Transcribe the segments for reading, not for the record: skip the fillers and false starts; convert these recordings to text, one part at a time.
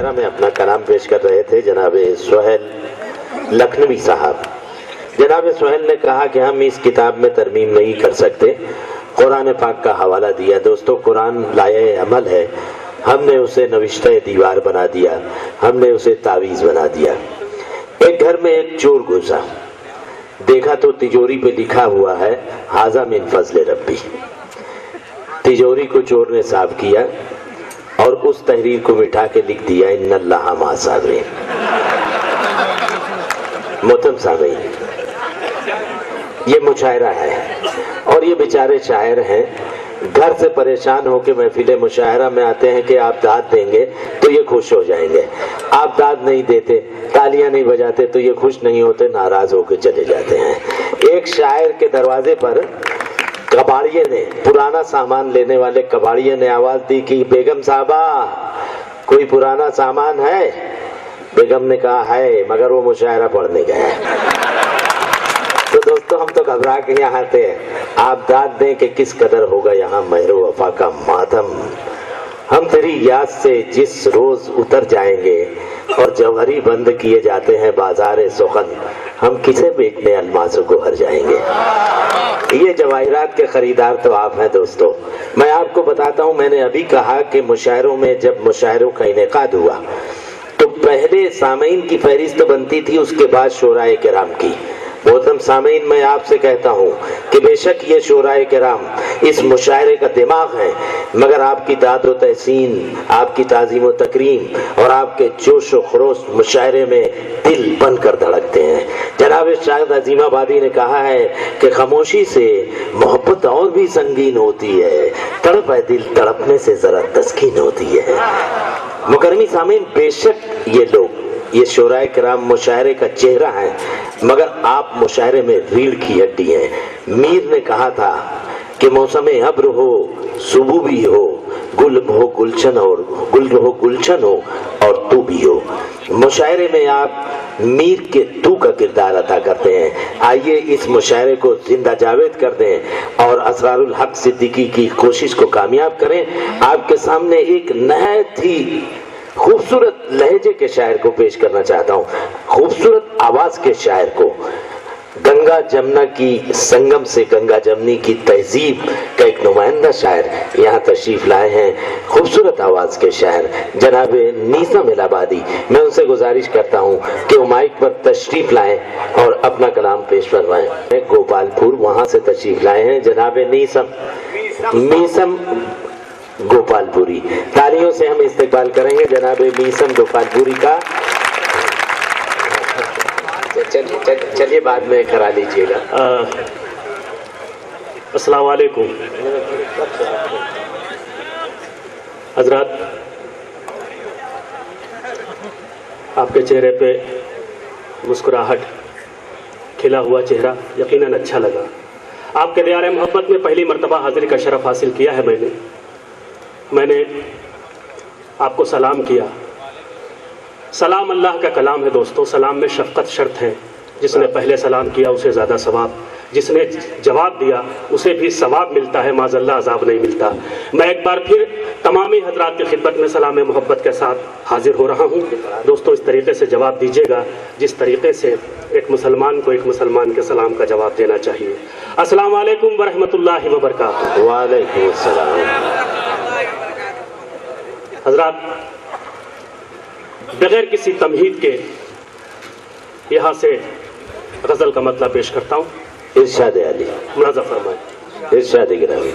مشاعرہ میں اپنا کلام پیش کر رہے تھے جناب سہیل لکھنوی صاحب. جناب سہیل نے کہا کہ ہم اس کتاب میں ترمیم نہیں کر سکتے. قرآن پاک کا حوالہ دیا. دوستو قرآن لائے عمل ہے. ہم نے اسے نوشتہ دیوار بنا دیا, ہم نے اسے تعویذ بنا دیا. ایک گھر میں ایک چور گھسا, دیکھا تو تجوری پہ لکھا ہوا ہے ھذا من فضل ربی. تجوری کو چور نے صاف کیا اور اس تحریر کو مٹا کے لکھ دیا ان اللہ مع الصابرین. محترم سامعین, یہ مشاعرہ ہے اور یہ بیچارے شاعر ہیں, گھر سے پریشان ہو کے محفل مشاعرہ میں آتے ہیں کہ آپ داد دیں گے تو یہ خوش ہو جائیں گے. آپ داد نہیں دیتے, تالیاں نہیں بجاتے تو یہ خوش نہیں ہوتے, ناراض ہو کے چلے جاتے ہیں. ایک شاعر کے دروازے پر کباڑیے نے, پرانا سامان لینے والے کباڑیے نے آواز دی کہ بیگم صاحبہ کوئی پرانا سامان ہے؟ بیگم نے کہا ہے, مگر وہ مشاعرہ پڑھنے گیا ہے. تو دوستو ہم تو گھبرا کے یہاں آتے ہیں, آپ داد دیں کہ کس قدر ہوگا یہاں مہر و وفا کا ماتم. ہم تیری یاد سے جس روز اتر جائیں گے اور جوہری بند کیے جاتے ہیں بازار سخن, ہم کسے بیچنے الماسوں کو ہر جائیں گے. یہ جواہرات کے خریدار تو آپ ہیں دوستو. میں آپ کو بتاتا ہوں, میں نے ابھی کہا کہ مشاعروں میں جب مشاعروں کا انعقاد ہوا تو پہلے سامعین کی فہرست بنتی تھی, اس کے بعد شعراء کرام کی. محترم سامعین, میں آپ سے کہتا ہوں کہ بے شک یہ شعراء کرام اس مشاعرے کا دماغ ہے, مگر آپ کی داد و تحسین, آپ کی تعظیم و تکریم اور آپ کے جوش و خروش مشاعرے میں دل بن کر دھڑکتے ہیں. جناب شاہد عظیم آبادی نے کہا ہے کہ خاموشی سے محبت اور بھی سنگین ہوتی ہے, تڑپ ہے دل تڑپنے سے ذرا تسکین ہوتی ہے. مکرمی سامعین, بے شک یہ لوگ, یہ شعراء کرام مشاعرے کا چہرہ ہیں, مگر آپ مشاعرے میں ریڑھ کی ہڈی ہیں. میر نے کہا تھا کہ موسم ابر ہو, صبح بھی ہو, گل ہو گلشن اور گل ہو گلشن ہو اور تو بھی ہو. مشاعرے میں آپ میر کے تو کا کردار ادا کرتے ہیں. آئیے اس مشاعرے کو زندہ جاوید کر دیں اور اسرار الحق صدیقی کی کوشش کو کامیاب کریں. آپ کے سامنے ایک نہایت ہی خوبصورت لہجے کے شاعر کو پیش کرنا چاہتا ہوں, خوبصورت آواز کے شاعر کو. گنگا جمنا کی سنگم سے گنگا جمنی کی تہذیب کا ایک نمائندہ شاعر یہاں تشریف لائے ہیں, خوبصورت آواز کے شاعر جناب نیسم الہ آبادی. میں ان سے گزارش کرتا ہوں کہ وہ مائک پر تشریف لائیں اور اپنا کلام پیش فرمائیں. گوپال پور وہاں سے تشریف لائے ہیں جناب میسم گوپال پوری. تالیوں سے ہم استقبال کریں گے جناب میسم گوپال پوری کا. چلیے بعد میں کرا لیجیے گا. السلام علیکم حضرات. آپ کے چہرے پہ مسکراہٹ, کھلا ہوا چہرہ یقیناً اچھا لگا. آپ کے دیار محبت میں پہلی مرتبہ حاضری کا شرف حاصل کیا ہے. میں نے آپ کو سلام کیا. سلام اللہ کا کلام ہے دوستو. سلام میں شفقت شرط ہے. جس نے پہلے سلام کیا اسے زیادہ ثواب, جس نے جواب دیا اسے بھی ثواب ملتا ہے, معاذ اللہ عذاب نہیں ملتا. میں ایک بار پھر تمامی حضرات کی خدمت میں سلام محبت کے ساتھ حاضر ہو رہا ہوں. دوستو اس طریقے سے جواب دیجیے گا جس طریقے سے ایک مسلمان کو ایک مسلمان کے سلام کا جواب دینا چاہیے. السلام علیکم ورحمۃ اللہ وبرکاتہ. وعلیکم السلام. حضرات, بغیر کسی تمہید کے یہاں سے غزل کا مطلب پیش کرتا ہوں. ارشاد علی, ملاحظہ فرمائیں. ارشاد گرامی,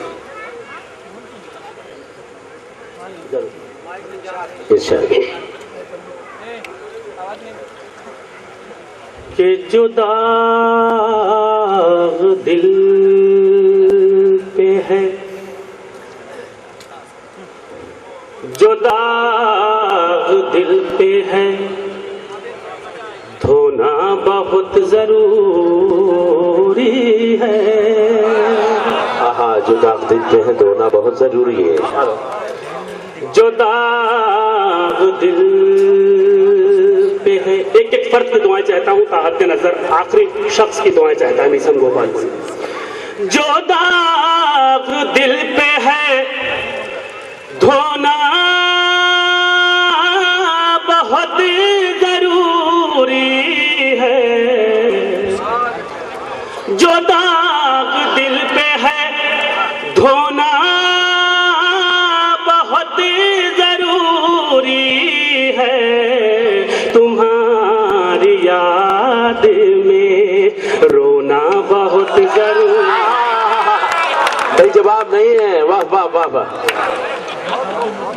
ارشاد. کہ جو داغ دل پہ ہے, جو داغ دل پہ ہے, دھونا بہت ضروری ہے. جو داغ دل پہ ہے دھونا بہت ضروری ہے. جو داغ دل پہ ہے. ایک ایک فرد کی دعائیں چاہتا ہوں تحت نظر آخری شخص کی دعائیں چاہتا ہے میسم گوپال پوری. جو داغ دل پہ ہے دھونا تمہاری یاد میں رونا بہت ضروری. بھائی جواب نہیں ہے. واہ واہ واہ واہ.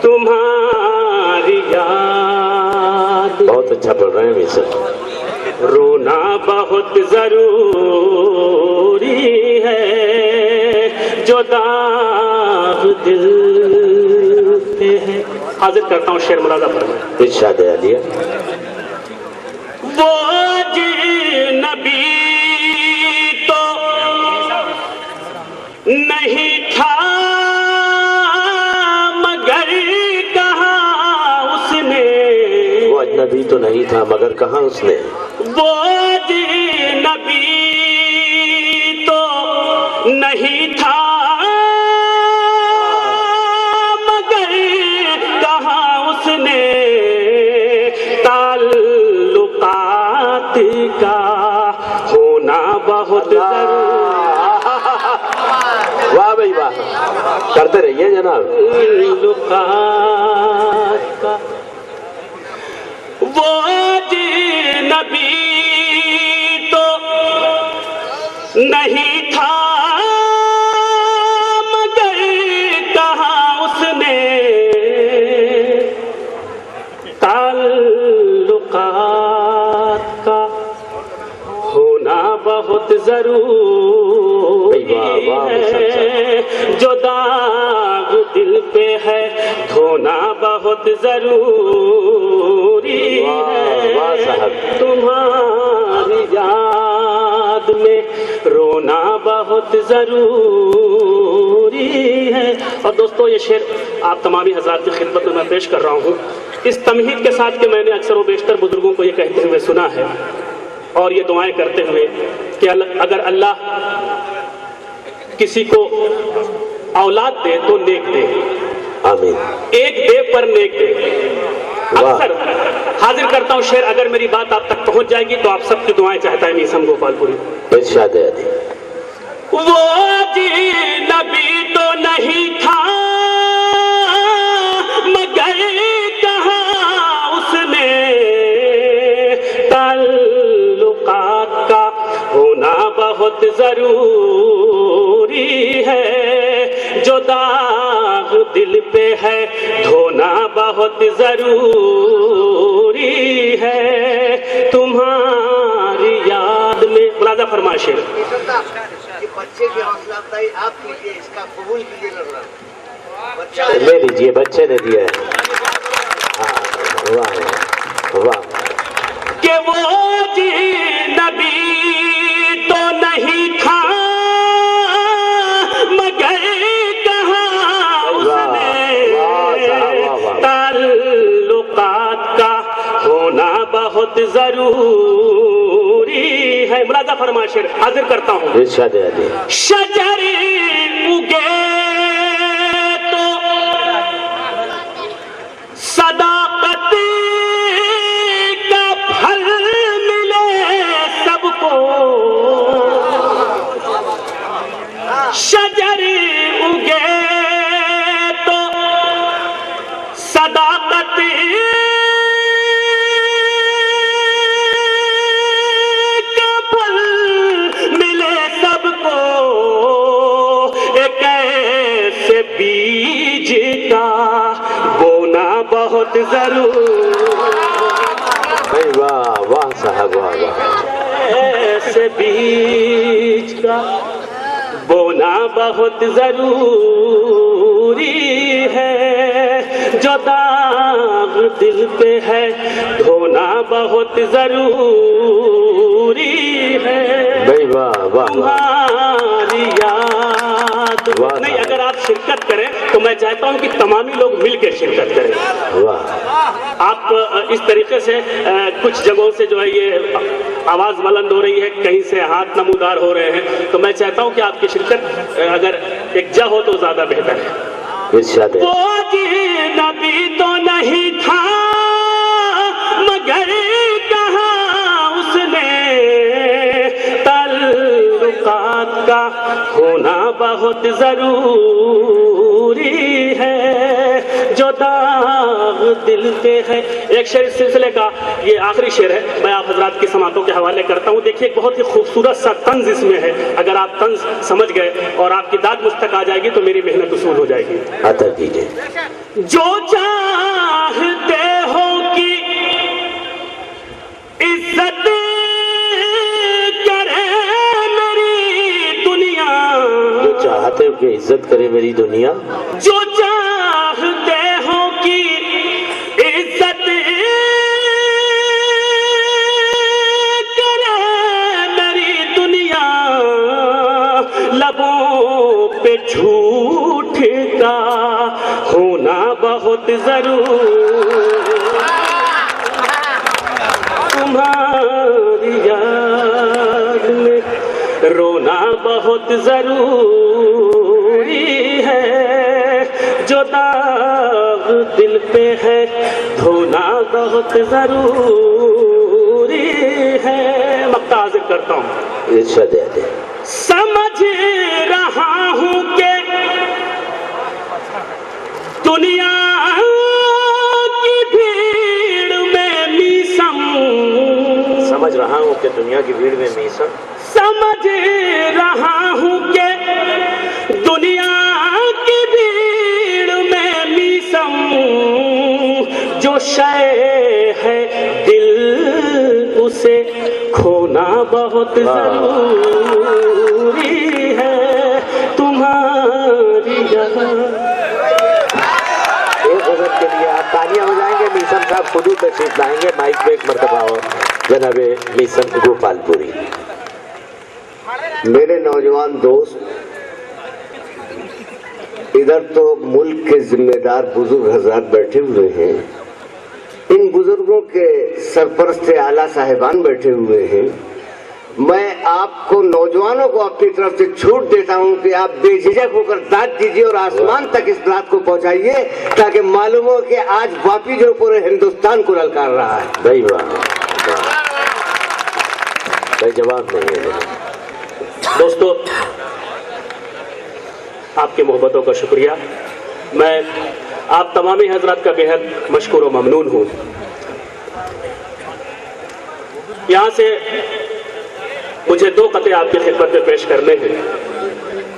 تمہاری یاد بہت اچھا پڑھ رہے ہیں میاں صاحب. رونا بہت ضروری ہے جو داغ دل پہ ہے. حاضر کرتا ہوں شعر ملازہ فرمائیں. ارشاد عالیہ. وہ نبی تو نہیں تھا مگر کہا اس نے. وہ اجنبی تو نہیں تھا مگر کہاں اس نے. وہ نبی تو نہیں تھا مگر کہا اس نے تعلقات کا ہونا بہت ضروری. واہ بھائی واہ. کرتے رہیے جناب. تعلقات کا وہ نبی تو نہیں تھا مگر کہا اس نے تعلقات کا ہونا بہت ضروری ہے جو داغ دل پہ ہے دھونا بہت ضروری ہے. تمہاری یاد میں رونا بہت ضروری ہے. اور دوستو یہ شعر آپ تمامی حضرات کی خدمت میں پیش کر رہا ہوں اس تمہید کے ساتھ کہ میں نے اکثر و بیشتر بزرگوں کو یہ کہتے ہوئے سنا ہے اور یہ دعائیں کرتے ہوئے کہ اگر اللہ کسی کو اولاد دے تو نیک دے. آمین. ایک دے پر نیک دے. اکثر حاضر کرتا ہوں شعر. اگر میری بات آپ تک پہنچ جائے گی تو آپ سب کی دعائیں چاہتا ہے میسم گوپال پوری. ارشاد عالیہ. وہ نبی تو نہیں تھا مگر کہا اس نے تعلقات کا ہونا بہت ضروری ہے جو داغ دل پہ ہے دھونا بہت ضروری ہے. تمہاری یاد میں ملازہ فرمائشیں. بچے کی حوصلہ افزائی آپ کیجیے. اس کا قبول کیجیے. لے لیجیے. بچے نے دیا ہے. واہ واہ. کہ وہ نبی تو نہیں تھا مگر کہا اس نے تعلقات کا ہونا بہت ضروری ہے. ملازہ فرمائشیں حاضر کرتا ہوں. ارشاد عالیہ. شجر اگے تو صداقت کا پھل ملے سب کو. شجر اگے تو صداقت کا پھل ملے سب کو. ایک ایسے بیج کا بونا بہت ضروری. واہ واہ صاحب. واہ واہ. ایسے بیج کا بونا بہت ضروری ہے جو داغ دل پہ ہے دھونا بہت ضروری ہے. بھائی واہ واہ. تمہاری یاد نہیں. اگر آپ شرکت کریں تو میں چاہتا ہوں کہ تمامی لوگ مل کے شرکت کریں. واہ. آپ اس طریقے سے کچھ جگہوں سے جو ہے یہ آواز بلند ہو رہی ہے, کہیں سے ہاتھ نمودار ہو رہے ہیں, تو میں چاہتا ہوں کہ آپ کی شرکت اگر یکجا ہو تو زیادہ بہتر ہے. ارشاد ہے. وہ نبی تو نہیں تھا مگر کہا اس نے تعلقات کا ہونا بہت ضروری ہے جو داغ دل پہ ہے. ایک شعر اس سلسلے کا یہ آخری شعر ہے, میں آپ حضرات کی سماعتوں کے حوالے کرتا ہوں. دیکھیے ایک بہت ہی خوبصورت سا طنز اس میں ہے. اگر آپ طنز سمجھ گئے اور آپ کی داد مجھ تک آ جائے گی تو میری محنت وصول ہو جائے گی. عطا کیجیے. جو چاہتے ہو کہ عزت کرے میری دنیا, جو چاہتے ہو کہ عزت کرے میری دنیا, جو چاہتے ہو کہ عزت کرے میری دنیا, لبوں پہ جھوٹ کا ہونا بہت ضرور, تمہاری یاد میں رونا بہت ضروری ہے, جو داغ دل پہ ہے دھونا بہت ضروری ہے. مقطع حاضر کرتا ہوں. ارشاد دے. سمجھ رہا ہوں کہ دنیا کی بھیڑ میں میسم, سمجھ رہا ہوں کہ دنیا کی بھیڑ میں میسم, سمجھ رہا ہوں کہ دنیا کی بھیڑ میں میسم, جو شے ہے دل اسے کھونا بہت ضروری ہے, تمہاری یاد. ایک غزل کے لیے آپ تالیاں بجائیں گے. میسم صاحب خود ہی تشریف لائیں گے. مائک پہ ایک مرتبہ اور جناب میسم گوپال پوری. میرے نوجوان دوست, ادھر تو ملک کے ذمہ دار بزرگ حضرات بیٹھے ہوئے ہیں, ان بزرگوں کے سرپرست اعلیٰ صاحبان بیٹھے ہوئے ہیں. میں آپ کو نوجوانوں کو اپنی طرف سے چھوٹ دیتا ہوں کہ آپ بے جھجک ہو کر داد دیجیے اور آسمان تک اس بات کو پہنچائیے تاکہ معلوم ہو کہ آج واپی جو پورے ہندوستان کو للکار رہا ہے. بھائی واہ, بھائی جواب نہیں ہے. دوستو, آپ کی محبتوں کا شکریہ. میں آپ تمامی حضرات کا بہت مشکور و ممنون ہوں. یہاں سے مجھے دو قطعے آپ کی خدمت میں پیش کرنے ہیں.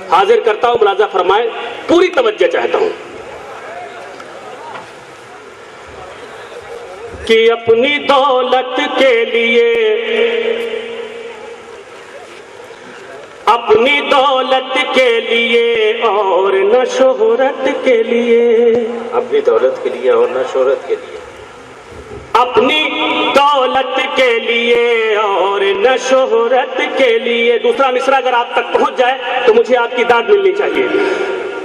حاضر کرتا ہوں, ملاحظہ فرمائیں, پوری توجہ چاہتا ہوں. کہ اپنی دولت کے لیے, اپنی دولت کے لیے اور نہ شہرت کے لیے, اپنی دولت کے لیے اور نہ شہرت کے لیے, اپنی دولت کے لیے اور نہ شہرت کے لیے. دوسرا مصرع اگر آپ تک پہنچ جائے تو مجھے آپ کی داد ملنی چاہیے.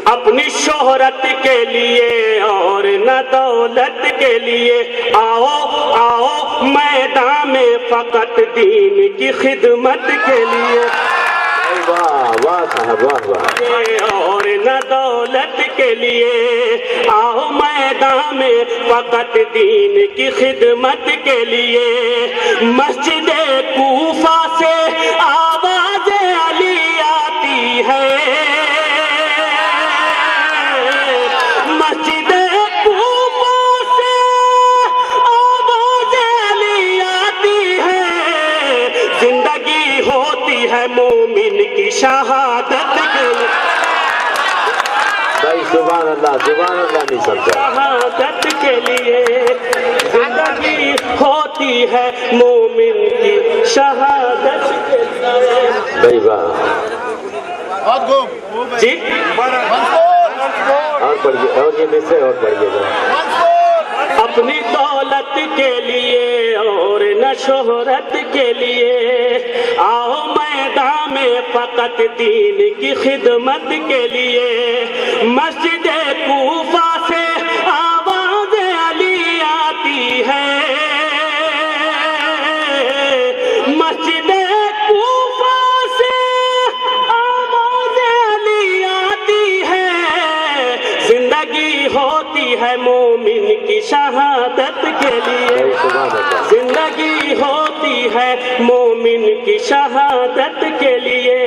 اپنی شہرت کے لیے اور نہ دولت کے لیے, آؤ آؤ میدان میں فقط دین کی خدمت کے لیے. واہ واہ صاحب, واہ واہ. اور نہ دولت کے لیے, آؤ میدان میں فقط دین کی خدمت کے لیے. مسجد کوفہ سے آواز علی آتی ہے, مسجد کوفہ سے آواز علی آتی ہے. زندگی ہوتی ہے مومن کی شہادت کے لیے, بھائی سبحان اللہ, سبحان اللہ. نہیں سمجھا. شہادت کے لیے زندگی ہوتی ہے مومن کی شہادت کے لیے. بھائی واہ. جی اور پڑھیے, اور یہ مصرع اور پڑھیے گا. اپنی دولت کے لیے اور نہ شہرت کے لیے, آؤ میدان میں فقط دین کی خدمت کے لیے. مسجد کوفہ سے آواز علی آتی ہے, مسجد کوفہ سے آواز علی آتی ہے. زندگی ہوتی ہے مومن کی شہادت کے لیے, زندگی ہوتی ہے مومن کی شہادت کے لیے,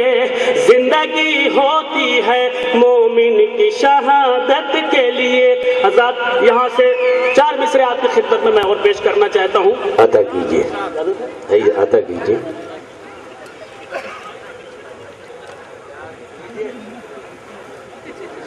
زندگی ہوتی ہے مومن کی شہادت کے لیے. حضرات یہاں سے 4 مصرے آپ کی خدمت میں اور پیش کرنا چاہتا ہوں. عطا کیجیے, عطا کیجیے.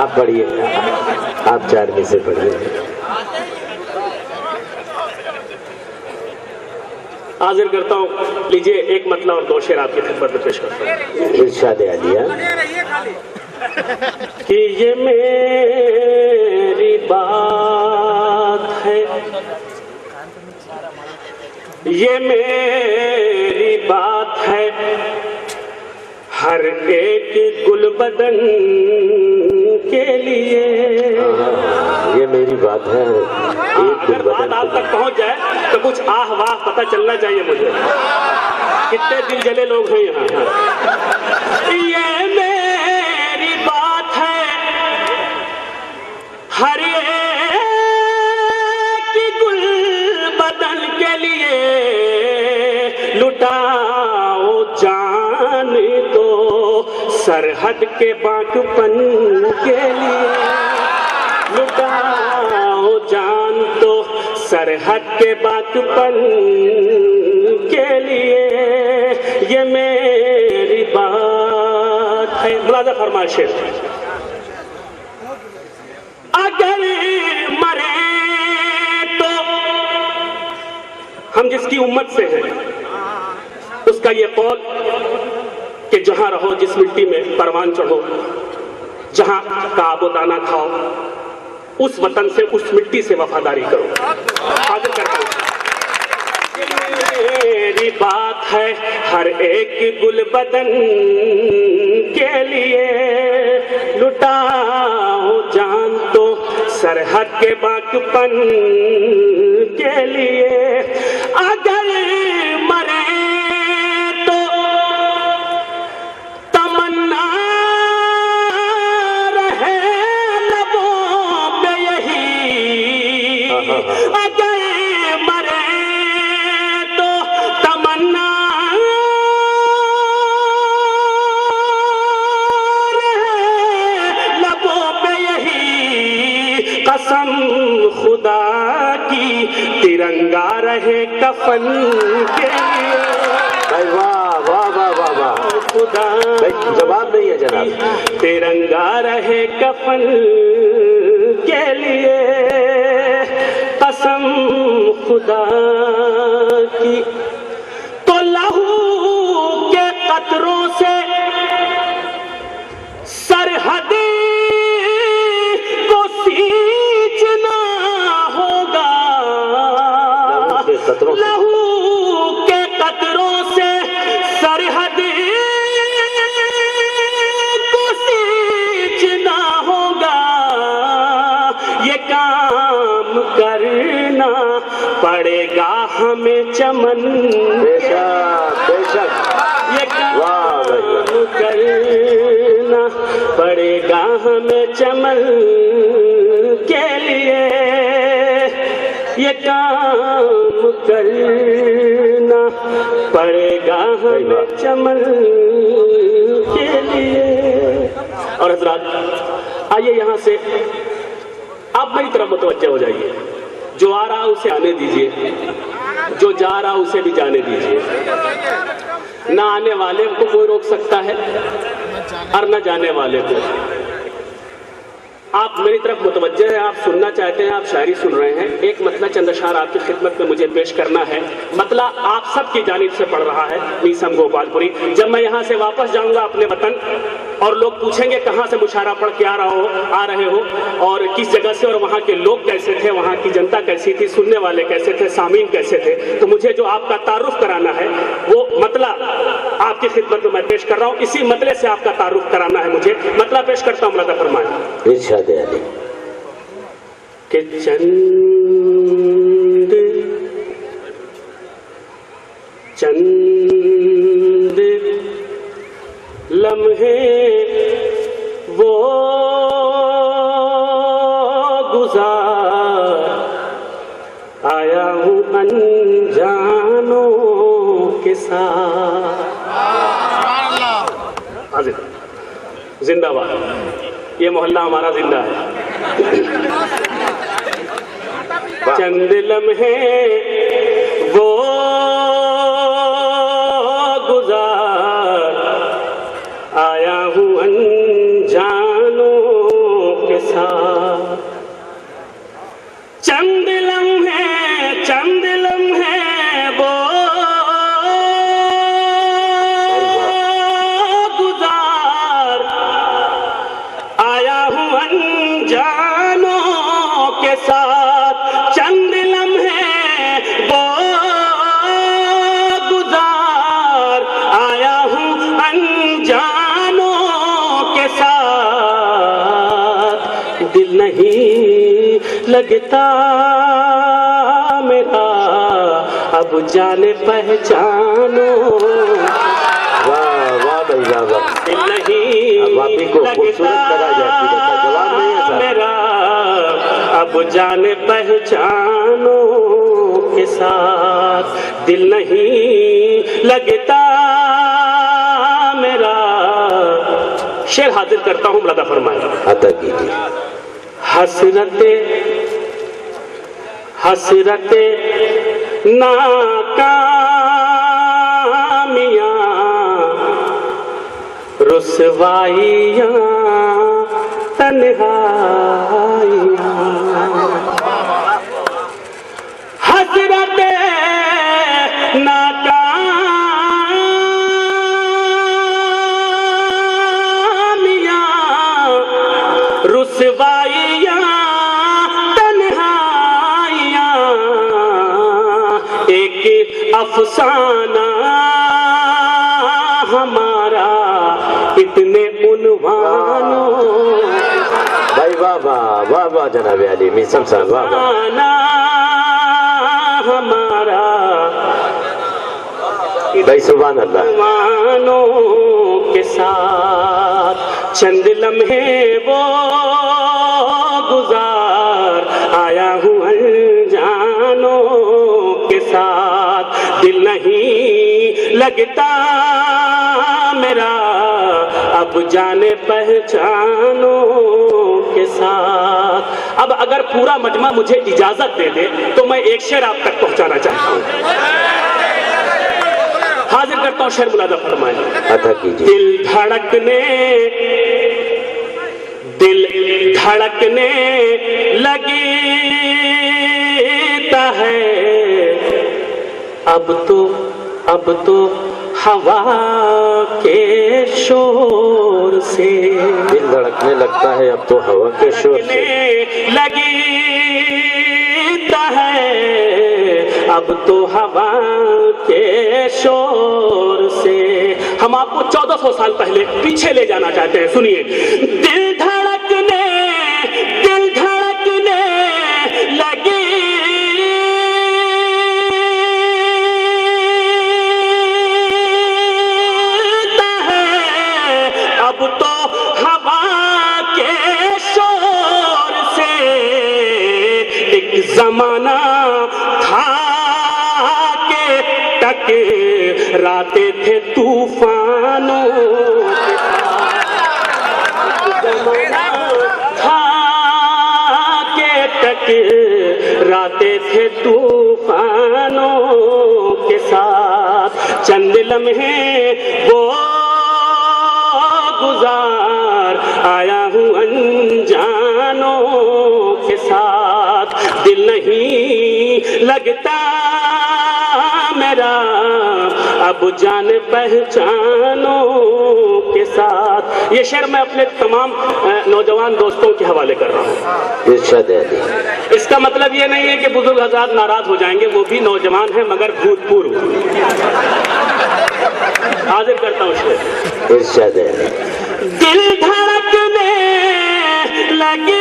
آپ پڑھیے, آپ 4 میں سے پڑھیے. حاضر کرتا ہوں, لیجئے ایک مطلب اور 2 شعر آپ کی خدمت میں پیش کرتا ہوں. ارشاد عالیہ کہ یہ میری بات ہے, یہ میری بات ہے, ہر ایک گل بدن کے لیے. یہ میری بات ہے, اگر بات آپ تک پہنچ جائے تو کچھ آہ واہ پتہ چلنا چاہیے مجھے. کتنے دل جلے لوگ ہیں یہاں. یہ میری بات ہے, ہر ایک گل بدن کے لیے, لٹاؤ جان تو سرحد کے باغ پن کے لیے, لٹاؤ جان تو سرحد کے باغ پن کے لیے. یہ میری بات ہے. ملازہ فرمائش ہے, اگر مرے تو ہم جس کی امت سے ہیں اس کا یہ قول کہ جہاں رہو جس مٹی میں پروان چڑھو, جہاں کا آب و دانہ کھاؤ, اس وطن سے اس مٹی سے وفاداری کرو. حاضر کرتا ہوں. میری بات ہے ہر ایک گل بدن کے لیے, لٹاؤ جان تو سرحد کے باغ پن کے لیے. اگر مرے تو تمنا رہے لبوں پہ یہی, اگر مرے تو تمنا رہے لبوں پہ یہی, قسم خدا کی ترنگا رہے کفن کے لیے. بھائی واہ واہ واہ واہ واہ, خدا جواب نہیں ہے جناب. ترنگا رہے کفن کے لیے, قسم خدا کی. تو لہو کے قطروں سے سرحد کو سینچنا ہوگا, لہو کے قطروں سے سرحد کو سینچنا ہوگا. یہ کام کرنا پڑے گا ہمیں چمن, بے شک بے شک. یہ کام کرنا پڑے گا ہمیں چمن کے لیے. یہ کام کرنا پڑے گا ہمیں چمن کے لیے. اور حضرات آئیے یہاں سے آپ میری طرف متوجہ ہو جائیے. جو آ رہا اسے آنے دیجئے, جو جا رہا اسے بھی جانے دیجئے. نہ آنے والے کو کوئی روک سکتا ہے اور نہ جانے والے کو. آپ میری طرف متوجہ ہیں, آپ سننا چاہتے ہیں, آپ شاعری سن رہے ہیں. ایک مطلع چند اشعار آپ کی خدمت میں مجھے پیش کرنا ہے. مطلع آپ سب کی جانب سے پڑھ رہا ہے میسم گوپال پوری. جب میں یہاں سے واپس جاؤں گا اپنے وطن اور لوگ پوچھیں گے کہاں سے مشاعرہ پڑھ کے آ رہے ہو اور کس جگہ سے, اور وہاں کے لوگ کیسے تھے, وہاں کی جنتا کیسی تھی, سننے والے کیسے تھے, سامعین کیسے تھے, تو مجھے جو آپ کا تعارف کرانا ہے وہ مطلع آپ کی خدمت میں پیش کر رہا ہوں. اسی مطلع سے آپ کا تعارف کرانا ہے مجھے. مطلع پیش کرتا ہوں, ملازہ فرمائیں. ارشاد عالی کہ چند لمحے وہ گزار آیا ہوں انجانوں کے ساتھ. حاضر زندہ باد، یہ محلہ ہمارا زندہ ہے۔ چند لمحے وہ گزار، آیا ہوں انجانوں کے ساتھ۔ چند لمحے وہ گزار، آیا ہوں انجانوں کے ساتھ۔ چند لمحے وہ گزار، آیا ہوں انجانوں کے ساتھ۔ دل نہیں لگتا میرا اب جانے پہچانو، واہ واہ بھائی واہ واہ، دل نہیں اب آپ ہی کو خوبصورت کرا جاتی ہے، جواب نہیں ہے صاحب۔ میرا اب جانے پہچانو کے ساتھ، دل نہیں لگتا میرا۔ شعر حاضر کرتا ہوں، ملادہ فرمائیں۔ عطا کیجیے۔ حسرت ناکامیاں، رسوائیاں، تنہائیاں، حسرت ناکامیاں، رسوائیاں، تنہائیاں، ایک افسانہ ہمارا اتنے عنوانوں، بھائی واہ واہ واہ واہ جناب علی میسم صاحب، واہ واہ۔ افسانہ ہمارا بھائی سبحان اللہ۔ عنوانوں کے ساتھ۔ چند لمحے وہ گزار، آیا ہوں انجانوں کے ساتھ، دل نہیں لگتا میرا اب جانے پہچانوں کے ساتھ۔ اب اگر پورا مجمع مجھے اجازت دے دے تو میں ایک شعر آپ تک پہنچانا چاہتا ہوں، حاضر کرتا ہوں شعر، ملادہ فرمائیں۔ عطا کیجیے۔ دل دھڑکنے لگتا ہے اب تو ہوا کے شور سے، دل دھڑکنے لگتا ہے اب تو ہوا کے شور سے، لگتا ہے اب تو ہوا کے شور سے۔ ہم آپ کو 1400 سال پہلے پیچھے لے جانا چاہتے ہیں، سنیے۔ دل دھڑکنے لگتا ہے اب تو ہوا کے شور سے، ایک زمانہ تھا کہ ٹکراتے تھے طوفانوں کے ساتھ، تھا کہ ٹکراتے تھے طوفانوں کے ساتھ۔ چند لمحے وہ گزار، آیا ہوں انجانوں کے ساتھ، دل نہیں لگتا میرا اب جان پہچانوں کے ساتھ۔ یہ شعر میں اپنے تمام نوجوان دوستوں کے حوالے کر رہا ہوں۔ ارشاد علی۔ اس کا مطلب یہ نہیں ہے کہ بزرگ حضرات ناراض ہو جائیں گے، وہ بھی نوجوان ہیں مگر بھوت پورو۔ حاضر کرتا ہوں شعر۔ ارشاد علی۔ دل دھڑکنے لگتا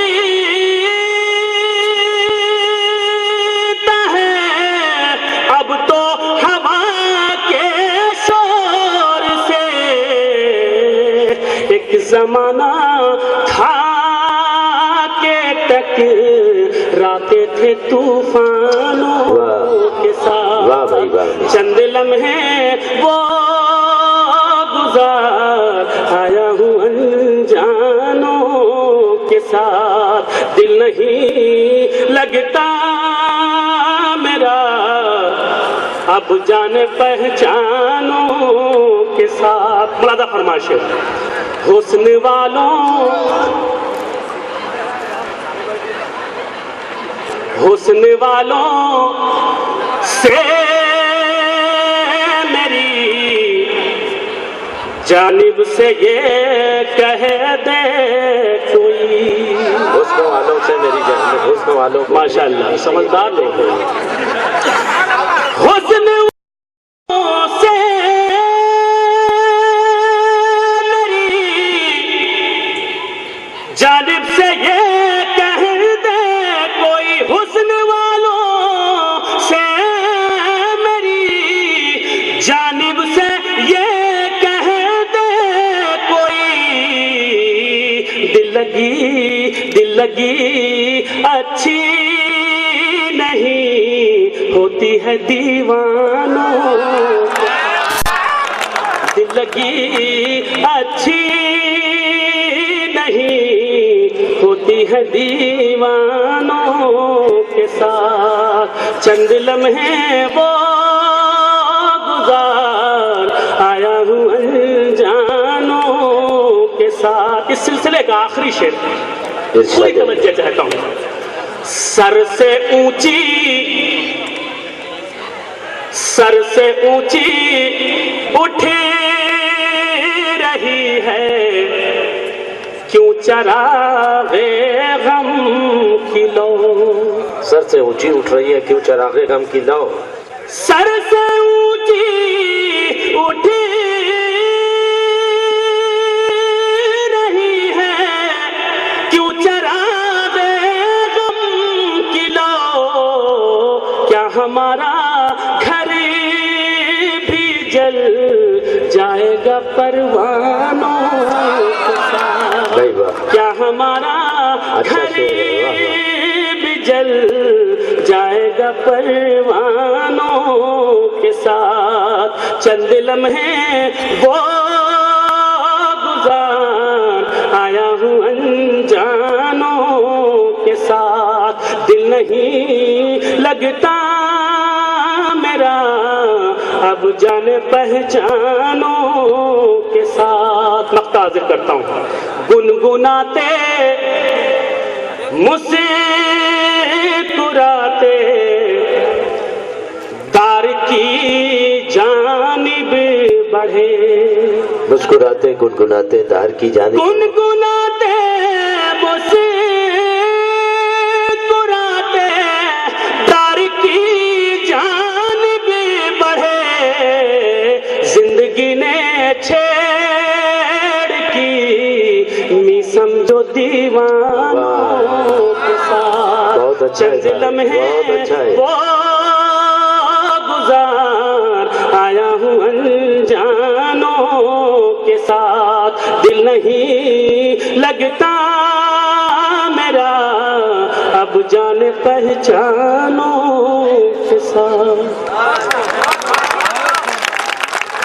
ہے اب تو ہوا کے شور سے، ایک زمانہ تھا کہ ٹکراتے تھے طوفانوں کے ساتھ، واہ بھائی واہ۔ چند لمحے وہ گزار، آیا ہوں ساتھ دل نہیں لگتا میرا اب جان پہچانوں کے ساتھ. ملادہ فرمائش ہے حسن والوں سے میری جانب سے یہ کہہ دے کوئی. حسن والوں سے میری جانب، حسن والوں کو ماشاءاللہ سمجھدار لوگ ہیں. حسن سے میری جانب سے یہ کہہ دے کوئی. حسن والوں سے میری جانب سے یہ کہہ دے کوئی. دل لگی اچھی نہیں ہوتی ہے دیوانوں. دل لگی اچھی نہیں ہوتی ہے دیوانوں کے ساتھ. چند لمحے وہ گزار آیا ہوں انجانوں کے ساتھ. اس سلسلے کا آخری شعر پوری توجہ چاہتا ہوں. سر سے اونچی اٹھ رہی ہے کیوں چراغ غم کی لو. سر سے اونچی اٹھ رہی ہے کیوں چراغ غم کی لو. سر سے اونچی اٹھ رہی ہے کیوں چراغ غم کی لو. کیا ہمارا گھر بھی جل جائے گا پروانوں کے ساتھ. کیا ہمارا گھر بھی جل جائے گا پروانوں کے ساتھ. چند لمحے وہ گزار آیا ہوں انجانوں کے ساتھ. دل نہیں لگتا میرا اب جان پہچانوں کے ساتھ. مقطع حاضر کرتا ہوں. گنگناتے مسکراتے دار کی جانب بڑھے. مسکراتے گنگناتے دار کی جانب گنگناتے مسکراتے دار کی جانب بڑھے. زندگی نے چھیڑ کی می سمجھو دیوانوں کے ساتھ. بہت اچھا ہے، چند لمحے بہت اچھا ہے. وہ گزار آیا ہوں انجانوں کے ساتھ. دل نہیں لگتا میرا اب جان پہچانوں کے ساتھ.